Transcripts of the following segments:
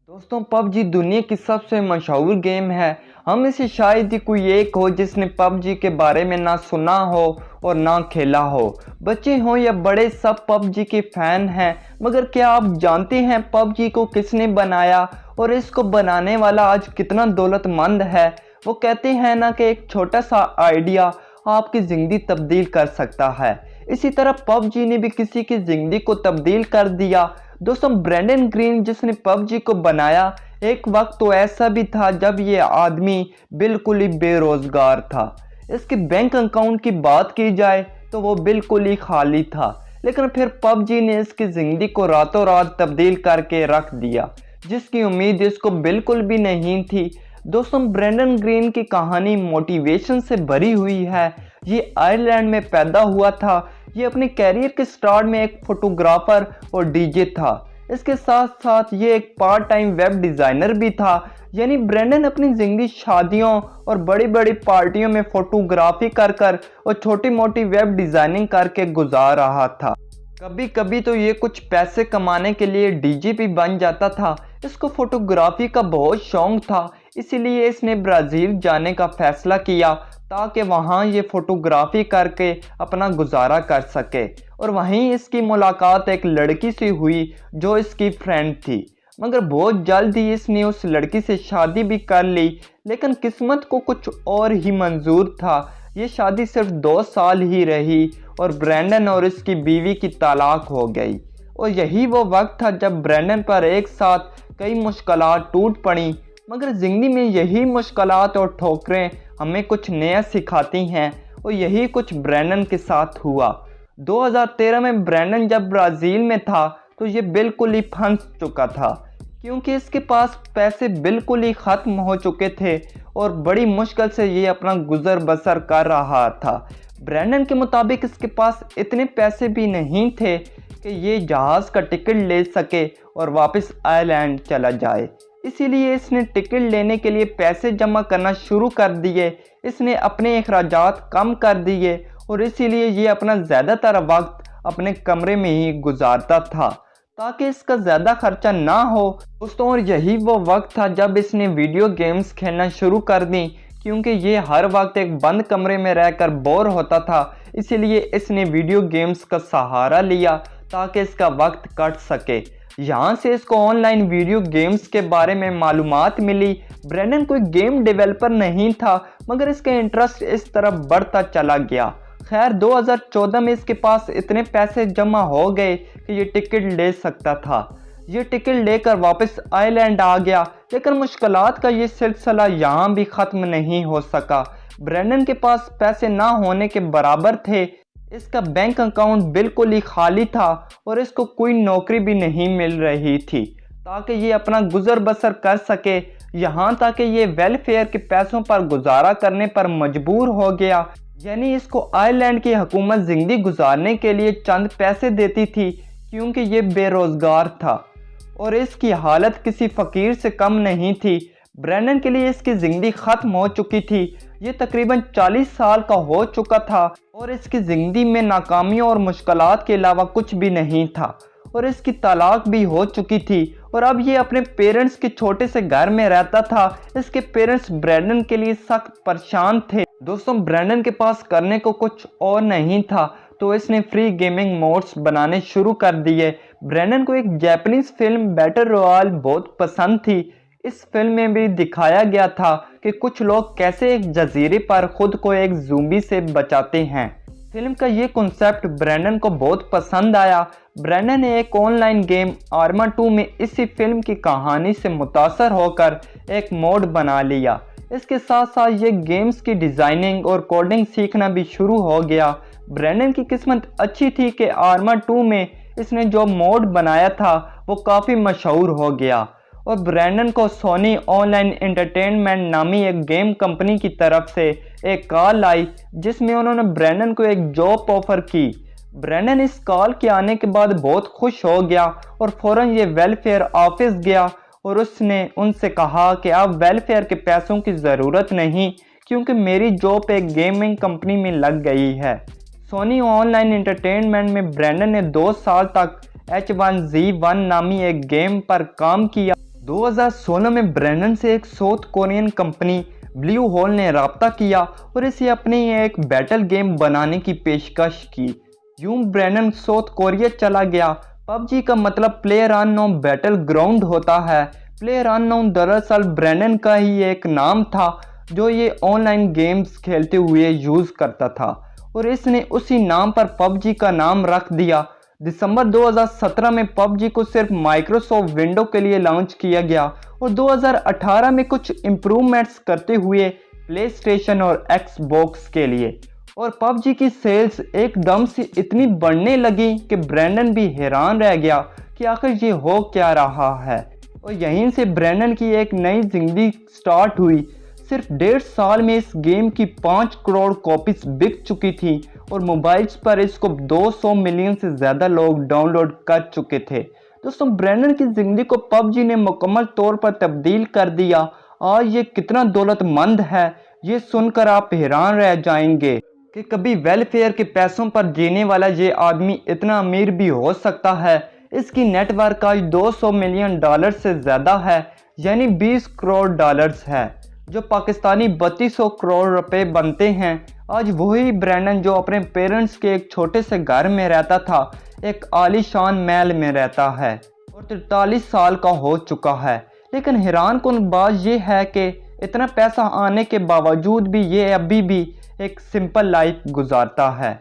दोस्तों पबजी दुनिया की सबसे मशहूर गेम है। हम इसे शायद ही कोई एक हो जिसने पबजी के बारे में ना सुना हो और ना खेला हो। बच्चे हों या बड़े सब पबजी के फैन हैं। मगर क्या आप जानते हैं पबजी को किसने बनाया और इसको बनाने वाला आज कितना दौलतमंद है। वो कहते हैं ना कि एक छोटा सा आइडिया आपकी ज़िंदगी तब्दील कर सकता है। इसी तरह पबजी ने भी किसी की ज़िंदगी को तब्दील कर दिया। दोस्तों ब्रेंडन ग्रीन जिसने पबजी को बनाया, एक वक्त तो ऐसा भी था जब ये आदमी बिल्कुल ही बेरोजगार था। इसके बैंक अकाउंट की बात की जाए तो वो बिल्कुल ही खाली था, लेकिन फिर पबजी ने इसकी ज़िंदगी को रातों रात तब्दील करके रख दिया, जिसकी उम्मीद इसको बिल्कुल भी नहीं थी। दोस्तों ब्रेंडन ग्रीन की कहानी मोटिवेशन से भरी हुई है। ये आयरलैंड में पैदा हुआ था। ये अपने कैरियर के स्टार्ट में एक फोटोग्राफर और डीजे था। इसके साथ साथ ये एक पार्ट टाइम वेब डिज़ाइनर भी था। यानी ब्रेंडन अपनी ज़िंदगी शादियों और बड़ी बड़ी पार्टियों में फोटोग्राफी कर और छोटी मोटी वेब डिज़ाइनिंग करके गुजार रहा था। कभी कभी तो ये कुछ पैसे कमाने के लिए डीजे भी बन जाता था। इसको फोटोग्राफी का बहुत शौक था, इसीलिए इसने ब्राज़ील जाने का फैसला किया ताकि वहाँ ये फोटोग्राफी करके अपना गुजारा कर सके। और वहीं इसकी मुलाकात एक लड़की से हुई जो इसकी फ्रेंड थी। मगर बहुत जल्द ही इसने उस लड़की से शादी भी कर ली, लेकिन किस्मत को कुछ और ही मंजूर था। ये शादी सिर्फ 2 साल ही रही और ब्रेंडन और इसकी बीवी की तलाक हो गई। और यही वो वक्त था जब ब्रेंडन पर एक साथ कई मुश्किलात टूट पड़ी। मगर ज़िंदगी में यही मुश्किलात और ठोकरें हमें कुछ नया सिखाती हैं, और यही कुछ ब्रेंडन के साथ हुआ। 2013 में ब्रेंडन जब ब्राज़ील में था तो ये बिल्कुल ही फंस चुका था, क्योंकि इसके पास पैसे बिल्कुल ही ख़त्म हो चुके थे और बड़ी मुश्किल से ये अपना गुजर बसर कर रहा था। ब्रेंडन के मुताबिक इसके पास इतने पैसे भी नहीं थे कि ये जहाज़ का टिकट ले सके और वापस आयरलैंड चला जाए। इसीलिए इसने टिकट लेने के लिए पैसे जमा करना शुरू कर दिए। इसने अपने अखराजात कम कर दिए और इसीलिए ये अपना ज़्यादातर वक्त अपने कमरे में ही गुजारता था ताकि इसका ज़्यादा खर्चा ना हो। दोस्तों और यही वो वक्त था जब इसने वीडियो गेम्स खेलना शुरू कर दी, क्योंकि ये हर वक्त एक बंद कमरे में रहकर बोर होता था। इसीलिए इसने वीडियो गेम्स का सहारा लिया ताकि इसका वक्त कट सके। यहाँ से इसको ऑनलाइन वीडियो गेम्स के बारे में मालूमात मिली। ब्रेंडन कोई गेम डेवलपर नहीं था, मगर इसका इंटरेस्ट इस तरफ बढ़ता चला गया। खैर 2014 में इसके पास इतने पैसे जमा हो गए कि ये टिकट ले सकता था। ये टिकट लेकर वापस आयरलैंड आ गया, लेकिन मुश्किलात का ये सिलसिला यहाँ भी ख़त्म नहीं हो सका। ब्रेंडन के पास पैसे ना होने के बराबर थे। इसका बैंक अकाउंट बिल्कुल ही खाली था और इसको कोई नौकरी भी नहीं मिल रही थी ताकि ये अपना गुजर बसर कर सके। यहाँ तक कि ये वेलफेयर के पैसों पर गुजारा करने पर मजबूर हो गया। यानी इसको आयरलैंड की हुकूमत ज़िंदगी गुजारने के लिए चंद पैसे देती थी, क्योंकि ये बेरोज़गार था और इसकी हालत किसी फ़कीर से कम नहीं थी। ब्रेंडन के लिए इसकी ज़िंदगी ख़त्म हो चुकी थी। ये तकरीबन 40 साल का हो चुका था और इसकी ज़िंदगी में नाकामियों और मुश्किलात के अलावा कुछ भी नहीं था, और इसकी तलाक भी हो चुकी थी। और अब ये अपने पेरेंट्स के छोटे से घर में रहता था। इसके पेरेंट्स ब्रेंडन के लिए सख्त परेशान थे। दोस्तों ब्रेंडन के पास करने को कुछ और नहीं था, तो इसने फ्री गेमिंग मोड्स बनाने शुरू कर दिए। ब्रेंडन को एक जापानीज़ फिल्म बैटल रॉयल बहुत पसंद थी। इस फिल्म में भी दिखाया गया था कि कुछ लोग कैसे एक जजीरे पर खुद को एक ज़ूंबी से बचाते हैं। फिल्म का ये कॉन्सेप्ट ब्रेंडन को बहुत पसंद आया। ब्रेंडन ने एक ऑनलाइन गेम आर्मा 2 में इसी फिल्म की कहानी से मुतासर होकर एक मोड बना लिया। इसके साथ साथ ये गेम्स की डिज़ाइनिंग और कोडिंग सीखना भी शुरू हो गया। ब्रेंडन की किस्मत अच्छी थी कि आर्मा 2 में इसने जो मोड बनाया था वो काफ़ी मशहूर हो गया, और ब्रेंडन को सोनी ऑनलाइन एंटरटेनमेंट नामी एक गेम कंपनी की तरफ से एक कॉल आई, जिसमें उन्होंने ब्रेंडन को एक जॉब ऑफर की। ब्रेंडन इस कॉल के आने के बाद बहुत खुश हो गया और फ़ौरन ये वेलफेयर ऑफिस गया और उसने उनसे कहा कि अब वेलफेयर के पैसों की ज़रूरत नहीं, क्योंकि मेरी जॉब एक गेमिंग कंपनी में लग गई है। सोनी ऑनलाइन एंटरटेनमेंट में ब्रेंडन ने 2 साल तक H1Z1 नामी एक गेम पर काम किया। 2016 में ब्रेंडन से एक South Korean company Blue Hole ने राब्ता किया और इसे अपनी एक बैटल गेम बनाने की पेशकश की। यूं ब्रेंडन साउथ कोरिया चला गया। पबजी का मतलब प्लेयर अननोन बैटल ग्राउंड होता है। प्लेयर अननोन दरअसल ब्रेंडन का ही एक नाम था जो ये ऑनलाइन गेम्स खेलते हुए यूज़ करता था और इसने उसी नाम पर पबजी का नाम रख दिया। दिसंबर 2017 में पबजी को सिर्फ माइक्रोसॉफ्ट विंडो के लिए लॉन्च किया गया और 2018 में कुछ इम्प्रूवमेंट्स करते हुए प्ले स्टेशन और एक्सबॉक्स के लिए। और पबजी की सेल्स एकदम से इतनी बढ़ने लगी कि ब्रेंडन भी हैरान रह गया कि आखिर ये हो क्या रहा है। और यहीं से ब्रेंडन की एक नई जिंदगी स्टार्ट हुई। सिर्फ 1.5 साल में इस गेम की 5 करोड़ कॉपीज बिक चुकी थी और मोबाइल्स पर इसको 200 मिलियन से ज़्यादा लोग डाउनलोड कर चुके थे। दोस्तों, ब्रेंडन की ज़िंदगी को पबजी ने मुकम्मल तौर पर तब्दील कर दिया। आज ये कितना दौलतमंद है ये सुनकर आप हैरान रह जाएंगे कि कभी वेलफेयर के पैसों पर जीने वाला ये आदमी इतना अमीर भी हो सकता है। इसकी नेटवर्क आज $200 मिलियन से ज़्यादा है, यानी 20 करोड़ डॉलर्स है, जो पाकिस्तानी 3200 करोड़ रुपए बनते हैं। आज वही ब्रेंडन जो अपने पेरेंट्स के एक छोटे से घर में रहता था एक आलीशान महल में रहता है और 43 साल का हो चुका है। लेकिन हैरान कुन बात यह है कि इतना पैसा आने के बावजूद भी ये अभी भी एक सिंपल लाइफ गुजारता है।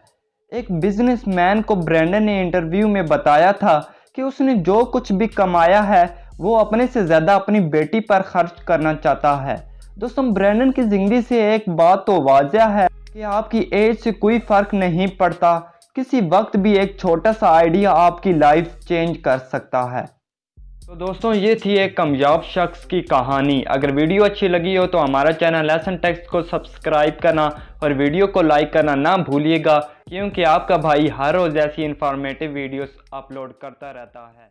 एक बिजनेसमैन को ब्रेंडन ने इंटरव्यू में बताया था कि उसने जो कुछ भी कमाया है वो अपने से ज़्यादा अपनी बेटी पर खर्च करना चाहता है। दोस्तों, ब्रेंडन की ज़िंदगी से एक बात तो वाज़ह है कि आपकी एज से कोई फ़र्क नहीं पड़ता। किसी वक्त भी एक छोटा सा आइडिया आपकी लाइफ चेंज कर सकता है। तो दोस्तों, ये थी एक कामयाब शख्स की कहानी। अगर वीडियो अच्छी लगी हो तो हमारा चैनल लेसन टेक्स्ट को सब्सक्राइब करना और वीडियो को लाइक करना ना भूलिएगा, क्योंकि आपका भाई हर रोज़ ऐसी इंफॉर्मेटिव वीडियोस अपलोड करता रहता है।